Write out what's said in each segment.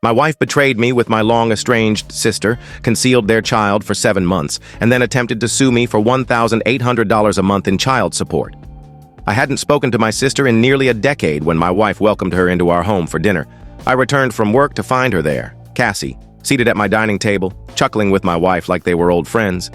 My wife betrayed me with my long-estranged sister, concealed their child for 7 months, and then attempted to sue me for $1,800 a month in child support. I hadn't spoken to my sister in nearly a decade when my wife welcomed her into our home for dinner. I returned from work to find her there, Cassie, seated at my dining table, chuckling with my wife like they were old friends.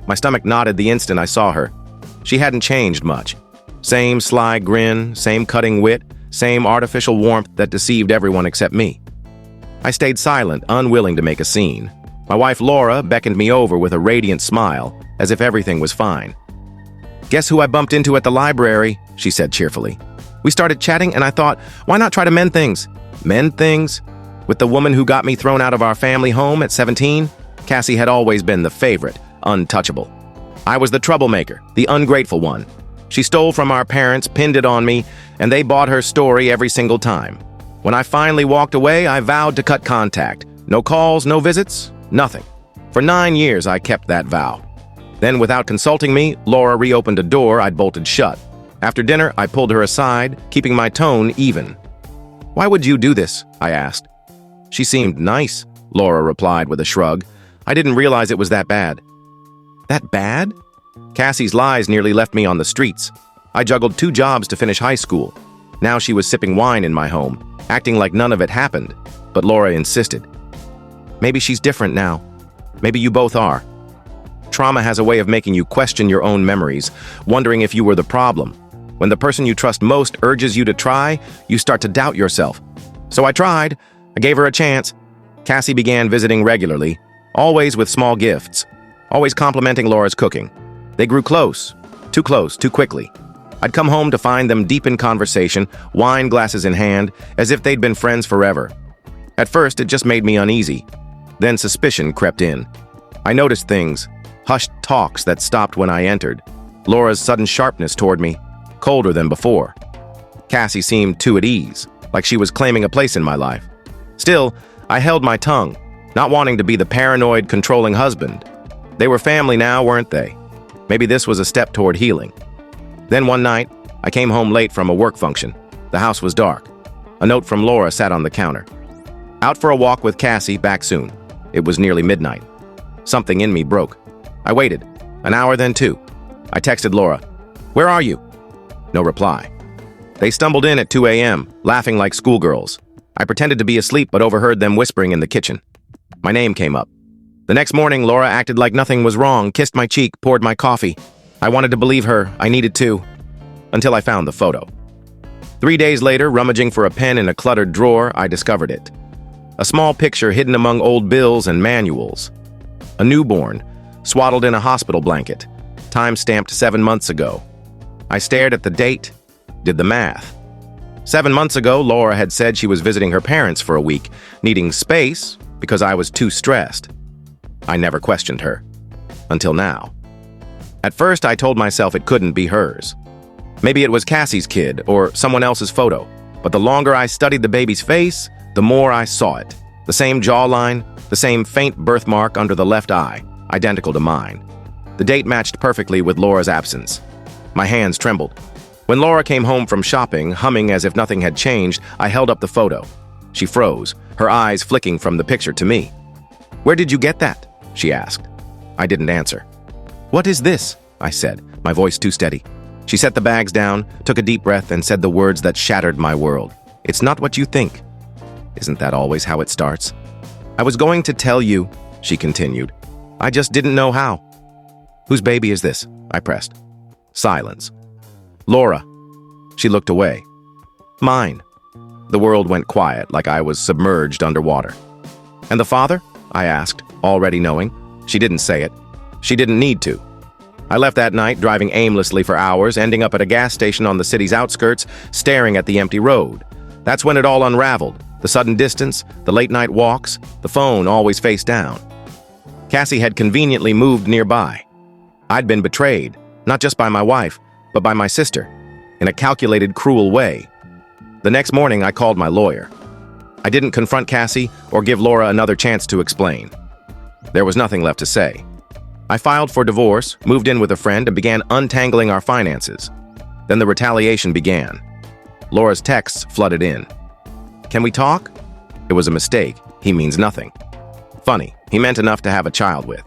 My stomach knotted the instant I saw her. She hadn't changed much. Same sly grin, same cutting wit, same artificial warmth that deceived everyone except me. I stayed silent, unwilling to make a scene. My wife Laura beckoned me over with a radiant smile, as if everything was fine. "Guess who I bumped into at the library?" she said cheerfully. We started chatting and I thought, why not try to mend things? Mend things? With the woman who got me thrown out of our family home at 17, Cassie had always been the favorite, untouchable. I was the troublemaker, the ungrateful one. She stole from our parents, pinned it on me, and they bought her story every single time. When I finally walked away, I vowed to cut contact. No calls, no visits, nothing. For 9 years, I kept that vow. Then, without consulting me, Laura reopened a door I'd bolted shut. After dinner, I pulled her aside, keeping my tone even. "Why would you do this?" I asked. "She seemed nice," Laura replied with a shrug. "I didn't realize it was that bad." That bad? Cassie's lies nearly left me on the streets. I juggled 2 jobs to finish high school. Now she was sipping wine in my home, acting like none of it happened. But Laura insisted. "Maybe she's different now. Maybe you both are. Trauma has a way of making you question your own memories, wondering if you were the problem. When the person you trust most urges you to try, you start to doubt yourself. So I tried. I gave her a chance. Cassie began visiting regularly, always with small gifts, always complimenting Laura's cooking. They grew close too quickly. I'd come home to find them deep in conversation, wine glasses in hand, as if they'd been friends forever. At first, it just made me uneasy. Then suspicion crept in. I noticed things, hushed talks that stopped when I entered. Laura's sudden sharpness toward me, colder than before. Cassie seemed too at ease, like she was claiming a place in my life. Still, I held my tongue, not wanting to be the paranoid, controlling husband. They were family now, weren't they? Maybe this was a step toward healing. Then one night, I came home late from a work function. The house was dark. A note from Laura sat on the counter. "Out for a walk with Cassie, back soon." It was nearly midnight. Something in me broke. I waited. An hour, then 2. I texted Laura, "Where are you?" No reply. They stumbled in at 2 a.m., laughing like schoolgirls. I pretended to be asleep but overheard them whispering in the kitchen. My name came up. The next morning, Laura acted like nothing was wrong, kissed my cheek, poured my coffee. I wanted to believe her. I needed to. Until I found the photo. 3 days later, rummaging for a pen in a cluttered drawer, I discovered it. A small picture hidden among old bills and manuals. A newborn, swaddled in a hospital blanket, time-stamped 7 months ago. I stared at the date, did the math. 7 months ago, Laura had said she was visiting her parents for a week, needing space because I was too stressed. I never questioned her. Until now. At first, I told myself it couldn't be hers. Maybe it was Cassie's kid or someone else's photo. But the longer I studied the baby's face, the more I saw it. The same jawline, the same faint birthmark under the left eye, identical to mine. The date matched perfectly with Laura's absence. My hands trembled. When Laura came home from shopping, humming as if nothing had changed, I held up the photo. She froze, her eyes flicking from the picture to me. "Where did you get that?" she asked. I didn't answer. "What is this?" I said, my voice too steady. She set the bags down, took a deep breath, and said the words that shattered my world. "It's not what you think." Isn't that always how it starts? "I was going to tell you," she continued. "I just didn't know how." "Whose baby is this?" I pressed. Silence. "Laura." She looked away. "Mine." The world went quiet, like I was submerged underwater. "And the father?" I asked, already knowing. She didn't say it. She didn't need to. I left that night, driving aimlessly for hours, ending up at a gas station on the city's outskirts, staring at the empty road. That's when it all unraveled. The sudden distance, the late-night walks, the phone always face down. Cassie had conveniently moved nearby. I'd been betrayed, not just by my wife, but by my sister, in a calculated, cruel way. The next morning, I called my lawyer. I didn't confront Cassie or give Laura another chance to explain. There was nothing left to say. I filed for divorce, moved in with a friend, and began untangling our finances. Then the retaliation began. Laura's texts flooded in. "Can we talk?" It was a mistake. He means nothing. Funny, he meant enough to have a child with.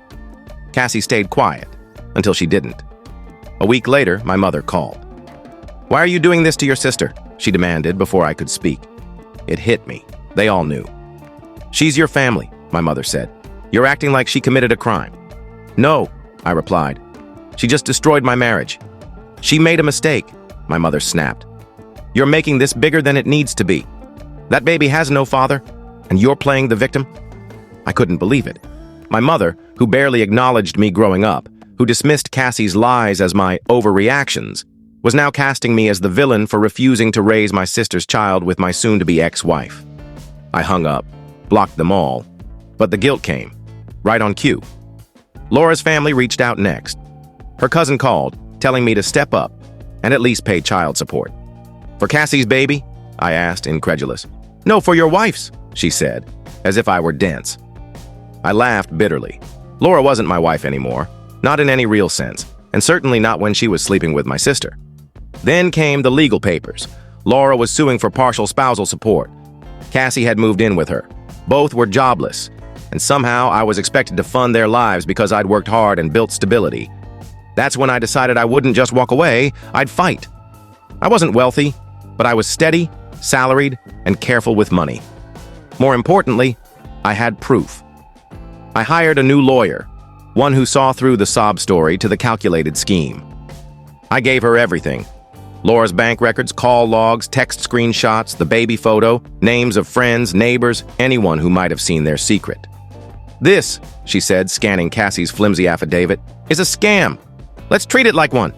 Cassie stayed quiet until she didn't. A week later, my mother called. "Why are you doing this to your sister?" she demanded before I could speak. It hit me. They all knew. "She's your family," my mother said. "You're acting like she committed a crime." "No," I replied. "She just destroyed my marriage." "She made a mistake," my mother snapped. "You're making this bigger than it needs to be. That baby has no father, and you're playing the victim?" I couldn't believe it. My mother, who barely acknowledged me growing up, who dismissed Cassie's lies as my overreactions, was now casting me as the villain for refusing to raise my sister's child with my soon-to-be ex-wife. I hung up, blocked them all, but the guilt came, right on cue. Laura's family reached out next. Her cousin called, telling me to step up and at least pay child support. "For Cassie's baby?" I asked, incredulous. "No, for your wife's," she said, as if I were dense. I laughed bitterly. Laura wasn't my wife anymore, not in any real sense, and certainly not when she was sleeping with my sister. Then came the legal papers. Laura was suing for partial spousal support. Cassie had moved in with her. Both were jobless, and somehow I was expected to fund their lives because I'd worked hard and built stability. That's when I decided I wouldn't just walk away, I'd fight. I wasn't wealthy, but I was steady, salaried, and careful with money. More importantly, I had proof. I hired a new lawyer, one who saw through the sob story to the calculated scheme. I gave her everything. Laura's bank records, call logs, text screenshots, the baby photo, names of friends, neighbors, anyone who might have seen their secret. "This," she said, scanning Cassie's flimsy affidavit, "is a scam. Let's treat it like one."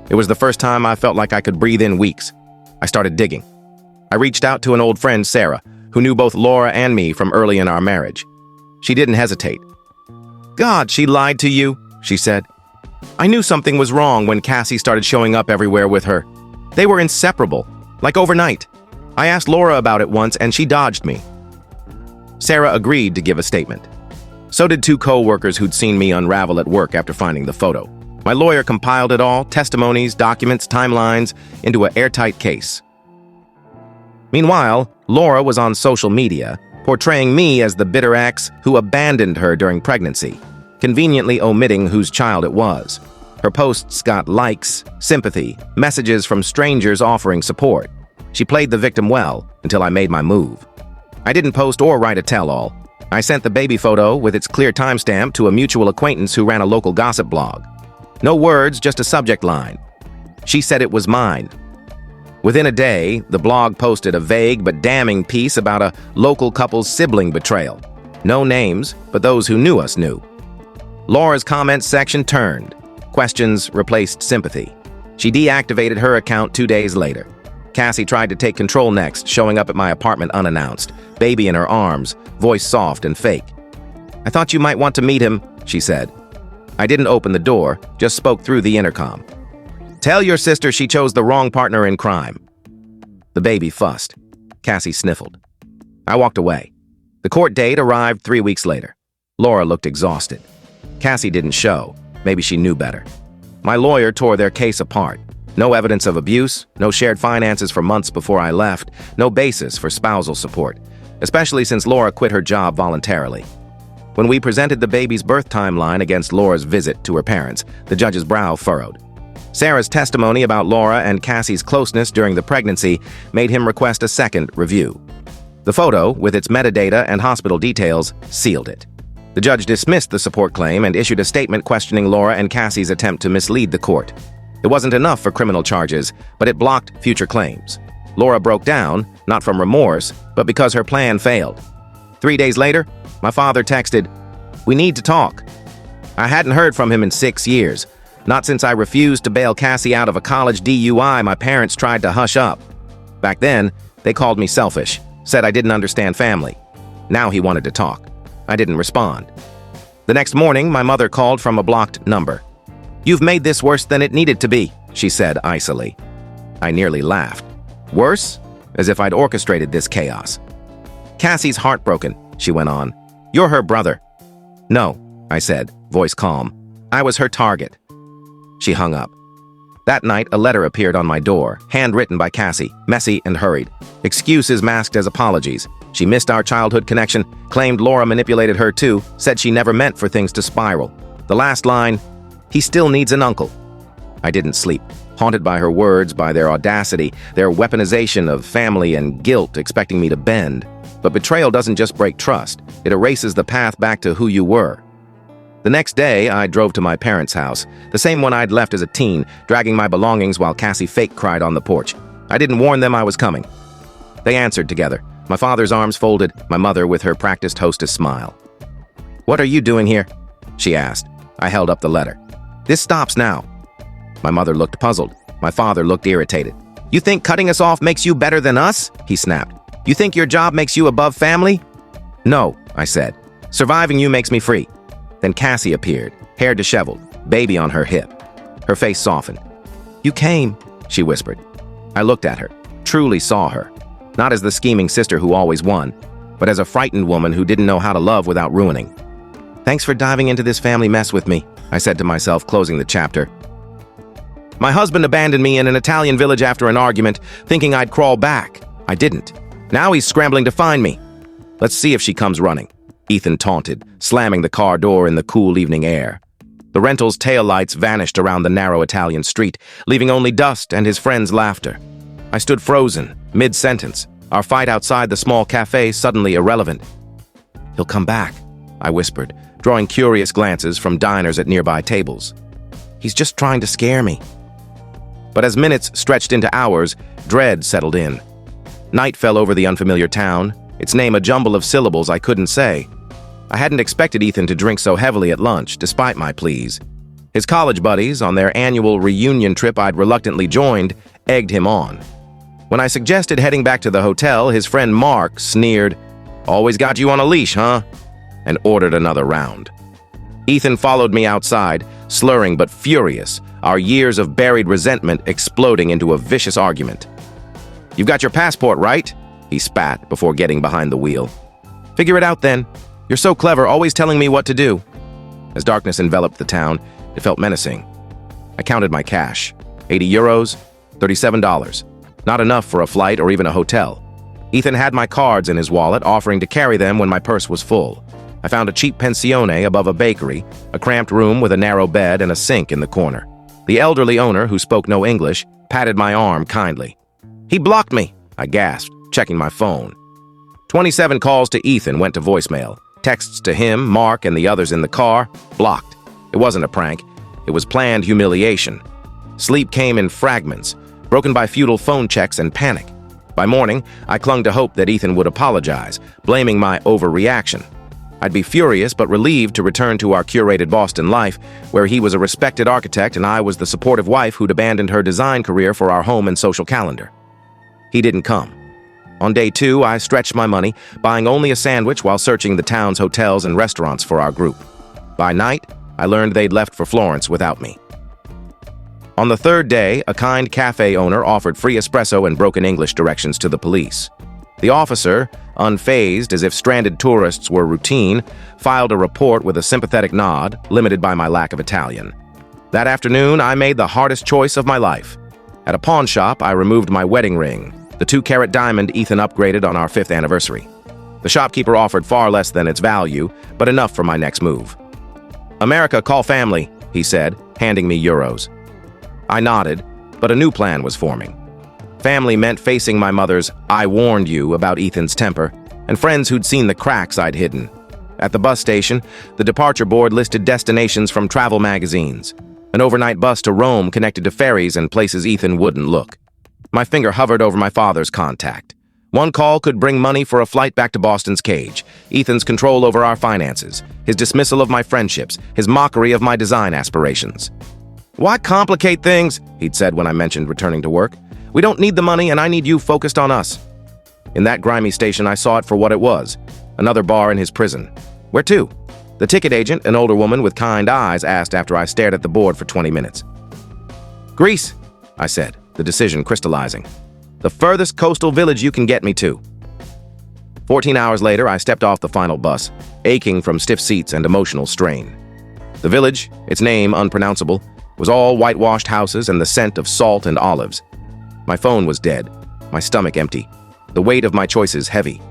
It was the first time I felt like I could breathe in weeks. I started digging. I reached out to an old friend, Sarah, who knew both Laura and me from early in our marriage. She didn't hesitate. "God, she lied to you," she said. "I knew something was wrong when Cassie started showing up everywhere with her. They were inseparable, like overnight. I asked Laura about it once and she dodged me." Sarah agreed to give a statement. So did two co-workers who'd seen me unravel at work after finding the photo. My lawyer compiled it all, testimonies, documents, timelines, into an airtight case. Meanwhile, Laura was on social media, portraying me as the bitter ex who abandoned her during pregnancy, conveniently omitting whose child it was. Her posts got likes, sympathy, messages from strangers offering support. She played the victim well until I made my move. I didn't post or write a tell-all. I sent the baby photo with its clear timestamp to a mutual acquaintance who ran a local gossip blog. No words, just a subject line. She said it was mine. Within a day, the blog posted a vague but damning piece about a local couple's sibling betrayal. No names, but those who knew us knew. Laura's comments section turned. Questions replaced sympathy. She deactivated her account 2 days later. Cassie tried to take control next, showing up at my apartment unannounced, baby in her arms, voice soft and fake. "I thought you might want to meet him," she said. I didn't open the door, just spoke through the intercom. "Tell your sister she chose the wrong partner in crime." The baby fussed. Cassie sniffled. I walked away. The court date arrived 3 weeks later. Laura looked exhausted. Cassie didn't show. Maybe she knew better. My lawyer tore their case apart. No evidence of abuse, no shared finances for months before I left, no basis for spousal support, especially since Laura quit her job voluntarily. When we presented the baby's birth timeline against Laura's visit to her parents, the judge's brow furrowed. Sarah's testimony about Laura and Cassie's closeness during the pregnancy made him request a second review. The photo, with its metadata and hospital details, sealed it. The judge dismissed the support claim and issued a statement questioning Laura and Cassie's attempt to mislead the court. It wasn't enough for criminal charges, but it blocked future claims. Laura broke down, not from remorse, but because her plan failed. 3 days later, my father texted, "We need to talk." I hadn't heard from him in 6 years. Not since I refused to bail Cassie out of a college DUI my parents tried to hush up. Back then, they called me selfish, said I didn't understand family. Now he wanted to talk. I didn't respond. The next morning, my mother called from a blocked number. "You've made this worse than it needed to be," she said icily. I nearly laughed. Worse? As if I'd orchestrated this chaos. "Cassie's heartbroken," she went on. "You're her brother." "No," I said, voice calm. "I was her target." She hung up. That night, a letter appeared on my door, handwritten by Cassie, messy and hurried. Excuses masked as apologies. She missed our childhood connection, claimed Laura manipulated her too, said she never meant for things to spiral. The last line, "He still needs an uncle." I didn't sleep, haunted by her words, by their audacity, their weaponization of family and guilt, expecting me to bend. But betrayal doesn't just break trust, it erases the path back to who you were. The next day, I drove to my parents' house, the same one I'd left as a teen, dragging my belongings while Cassie fake cried on the porch. I didn't warn them I was coming. They answered together, my father's arms folded, my mother with her practiced hostess smile. "What are you doing here?" she asked. I held up the letter. "This stops now." My mother looked puzzled. My father looked irritated. "You think cutting us off makes you better than us?" he snapped. "You think your job makes you above family?" "No," I said. "Surviving you makes me free." Then Cassie appeared, hair disheveled, baby on her hip. Her face softened. "You came," she whispered. I looked at her, truly saw her. Not as the scheming sister who always won, but as a frightened woman who didn't know how to love without ruining. "Thanks for diving into this family mess with me," I said to myself, closing the chapter. My husband abandoned me in an Italian village after an argument, thinking I'd crawl back. I didn't. Now he's scrambling to find me. "Let's see if she comes running," Ethan taunted, slamming the car door in the cool evening air. The rental's taillights vanished around the narrow Italian street, leaving only dust and his friends' laughter. I stood frozen, mid-sentence, our fight outside the small cafe suddenly irrelevant. "He'll come back," I whispered, drawing curious glances from diners at nearby tables. "He's just trying to scare me." But as minutes stretched into hours, dread settled in. Night fell over the unfamiliar town, its name a jumble of syllables I couldn't say. I hadn't expected Ethan to drink so heavily at lunch, despite my pleas. His college buddies, on their annual reunion trip I'd reluctantly joined, egged him on. When I suggested heading back to the hotel, his friend Mark sneered, "Always got you on a leash, huh?" and ordered another round. Ethan followed me outside, slurring but furious, our years of buried resentment exploding into a vicious argument. "You've got your passport, right?" he spat before getting behind the wheel. "Figure it out then. You're so clever, always telling me what to do." As darkness enveloped the town, it felt menacing. I counted my cash. 80 euros, $37. Not enough for a flight or even a hotel. Ethan had my cards in his wallet, offering to carry them when my purse was full. I found a cheap pensione above a bakery, a cramped room with a narrow bed and a sink in the corner. The elderly owner, who spoke no English, patted my arm kindly. "He blocked me," I gasped, checking my phone. 27 calls to Ethan went to voicemail. Texts to him, Mark, and the others in the car, blocked. It wasn't a prank. It was planned humiliation. Sleep came in fragments, broken by futile phone checks and panic. By morning, I clung to hope that Ethan would apologize, blaming my overreaction. I'd be furious but relieved to return to our curated Boston life, where he was a respected architect and I was the supportive wife who'd abandoned her design career for our home and social calendar. He didn't come. On day 2, I stretched my money, buying only a sandwich while searching the town's hotels and restaurants for our group. By night, I learned they'd left for Florence without me. On the 3rd day, a kind cafe owner offered free espresso and broken English directions to the police. The officer, unfazed as if stranded tourists were routine, filed a report with a sympathetic nod, limited by my lack of Italian. That afternoon, I made the hardest choice of my life. At a pawn shop, I removed my wedding ring, the 2-carat diamond Ethan upgraded on our 5th anniversary. The shopkeeper offered far less than its value, but enough for my next move. "America, call family," he said, handing me euros. I nodded, but a new plan was forming. Family meant facing my mother's "I warned you" about Ethan's temper, and friends who'd seen the cracks I'd hidden. At the bus station, the departure board listed destinations from travel magazines. An overnight bus to Rome connected to ferries and places Ethan wouldn't look. My finger hovered over my father's contact. One call could bring money for a flight back to Boston's cage, Ethan's control over our finances, his dismissal of my friendships, his mockery of my design aspirations. "Why complicate things?" he'd said when I mentioned returning to work. "We don't need the money and I need you focused on us." In that grimy station, I saw it for what it was, another bar in his prison. "Where to?" The ticket agent, an older woman with kind eyes, asked after I stared at the board for 20 minutes. "Greece," I said, the decision crystallizing. "The furthest coastal village you can get me to." 14 hours later, I stepped off the final bus, aching from stiff seats and emotional strain. The village, its name unpronounceable, was all whitewashed houses and the scent of salt and olives. My phone was dead, my stomach empty, the weight of my choices heavy.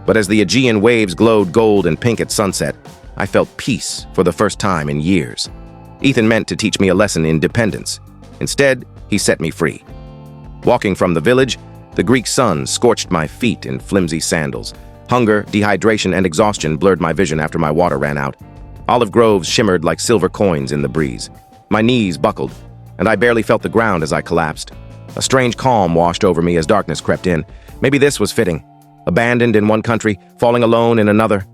But as the Aegean waves glowed gold and pink at sunset, I felt peace for the first time in years. Ethan meant to teach me a lesson in dependence. Instead, he set me free. Walking from the village, the Greek sun scorched my feet in flimsy sandals. Hunger, dehydration, and exhaustion blurred my vision after my water ran out. Olive groves shimmered like silver coins in the breeze. My knees buckled, and I barely felt the ground as I collapsed. A strange calm washed over me as darkness crept in. Maybe this was fitting. Abandoned in one country, falling alone in another.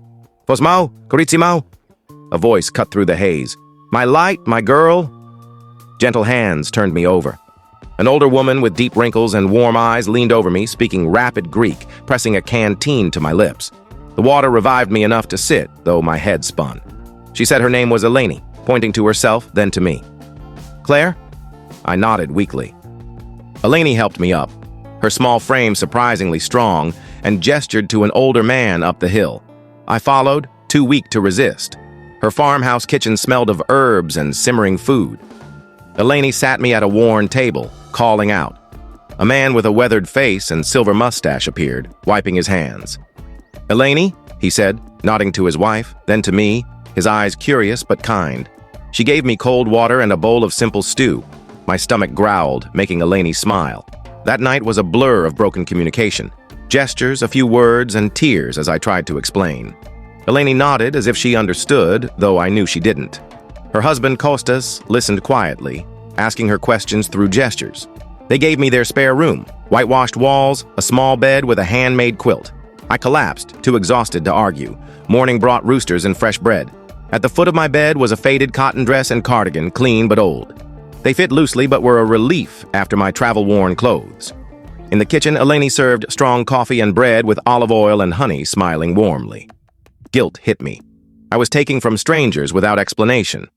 Fosmao, Koritsimao. A voice cut through the haze. My light, my girl. Gentle hands turned me over. An older woman with deep wrinkles and warm eyes leaned over me, speaking rapid Greek, pressing a canteen to my lips. The water revived me enough to sit, though my head spun. She said her name was Eleni, pointing to herself, then to me. Claire? I nodded weakly. Eleni helped me up, her small frame surprisingly strong, and gestured to an older man up the hill. I followed, too weak to resist. Her farmhouse kitchen smelled of herbs and simmering food. Eleni sat me at a worn table, calling out. A man with a weathered face and silver mustache appeared, wiping his hands. Eleni, he said, nodding to his wife, then to me, his eyes curious but kind. She gave me cold water and a bowl of simple stew. My stomach growled, making Eleni smile. That night was a blur of broken communication. Gestures, a few words, and tears as I tried to explain. Eleni nodded as if she understood, though I knew she didn't. Her husband, Kostas, listened quietly, asking her questions through gestures. They gave me their spare room, whitewashed walls, a small bed with a handmade quilt. I collapsed, too exhausted to argue. Morning brought roosters and fresh bread. At the foot of my bed was a faded cotton dress and cardigan, clean but old. They fit loosely but were a relief after my travel-worn clothes. In the kitchen, Eleni served strong coffee and bread with olive oil and honey, smiling warmly. Guilt hit me. I was taking from strangers without explanation.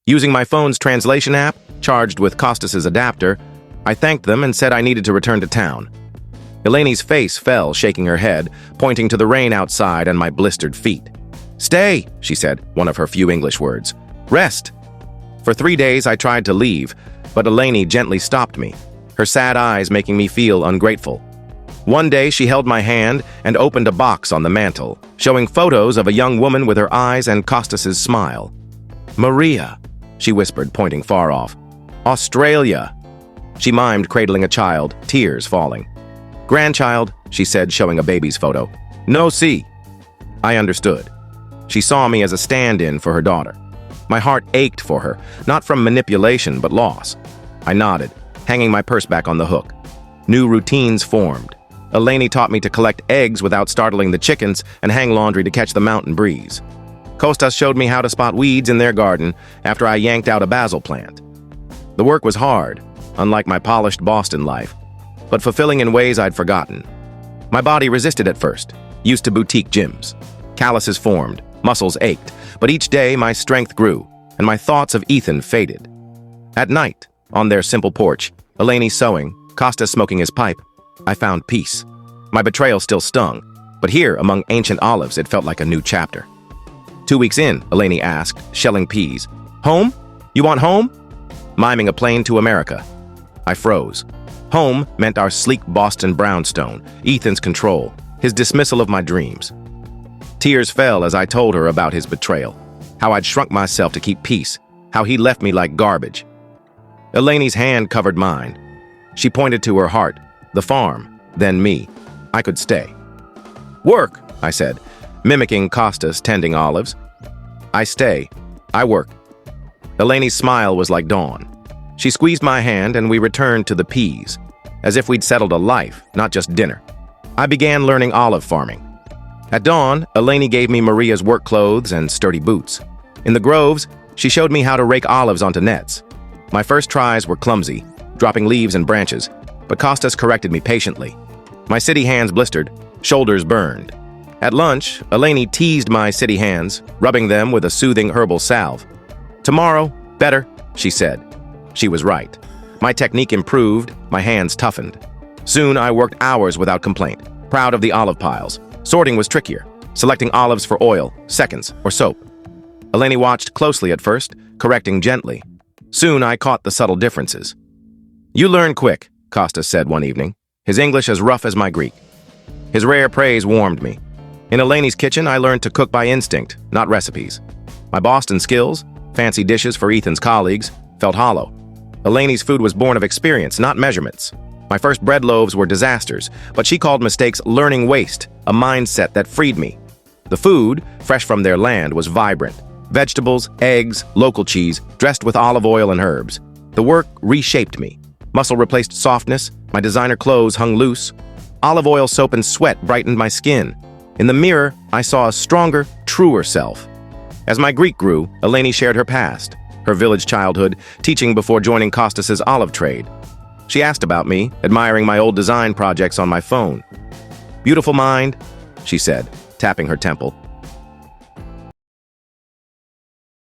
Using my phone's translation app, charged with Kostas's adapter, I thanked them and said I needed to return to town. Eleni's face fell, shaking her head, pointing to the rain outside and my blistered feet. Stay, she said, one of her few English words. Rest. For 3 days I tried to leave, but Eleni gently stopped me, her sad eyes making me feel ungrateful. One day she held my hand and opened a box on the mantel, showing photos of a young woman with her eyes and Kostas's smile. Maria, she whispered, pointing far off. Australia. She mimed, cradling a child, tears falling. Grandchild, she said, showing a baby's photo. No see. I understood. She saw me as a stand-in for her daughter. My heart ached for her, not from manipulation, but loss. I nodded, hanging my purse back on the hook. New routines formed. Eleni taught me to collect eggs without startling the chickens and hang laundry to catch the mountain breeze. Kostas showed me how to spot weeds in their garden after I yanked out a basil plant. The work was hard, unlike my polished Boston life, but fulfilling in ways I'd forgotten. My body resisted at first, used to boutique gyms. Calluses formed, muscles ached, but each day my strength grew, and my thoughts of Ethan faded. At night, on their simple porch, Eleni sewing, Kostas smoking his pipe, I found peace. My betrayal still stung, but here, among ancient olives, it felt like a new chapter. 2 weeks in, Eleni asked, shelling peas. Home? You want home? Miming a plane to America. I froze. Home meant our sleek Boston brownstone, Ethan's control, his dismissal of my dreams. Tears fell as I told her about his betrayal, how I'd shrunk myself to keep peace, how he left me like garbage. Eleni's hand covered mine. She pointed to her heart, the farm, then me. I could stay. Work, I said, mimicking Kostas tending olives. I stay. I work. Eleni's smile was like dawn. She squeezed my hand and we returned to the peas, as if we'd settled a life, not just dinner. I began learning olive farming. At dawn, Eleni gave me Maria's work clothes and sturdy boots. In the groves, she showed me how to rake olives onto nets. My first tries were clumsy, dropping leaves and branches, but Kostas corrected me patiently. My city hands blistered, shoulders burned. At lunch, Eleni teased my city hands, rubbing them with a soothing herbal salve. Tomorrow, better, she said. She was right. My technique improved, my hands toughened. Soon I worked hours without complaint, proud of the olive piles. Sorting was trickier, selecting olives for oil, seconds, or soap. Eleni watched closely at first, correcting gently. Soon I caught the subtle differences. You learn quick, Kostas said one evening, his English as rough as my Greek. His rare praise warmed me. In Eleni's kitchen, I learned to cook by instinct, not recipes. My Boston skills, fancy dishes for Ethan's colleagues, felt hollow. Eleni's food was born of experience, not measurements. My first bread loaves were disasters, but she called mistakes learning waste, a mindset that freed me. The food, fresh from their land, was vibrant. Vegetables, eggs, local cheese, dressed with olive oil and herbs. The work reshaped me. Muscle replaced softness, my designer clothes hung loose. Olive oil, soap, and sweat brightened my skin. In the mirror, I saw a stronger, truer self. As my Greek grew, Eleni shared her past, her village childhood, teaching before joining Costas's olive trade. She asked about me, admiring my old design projects on my phone. "Beautiful mind," she said, tapping her temple.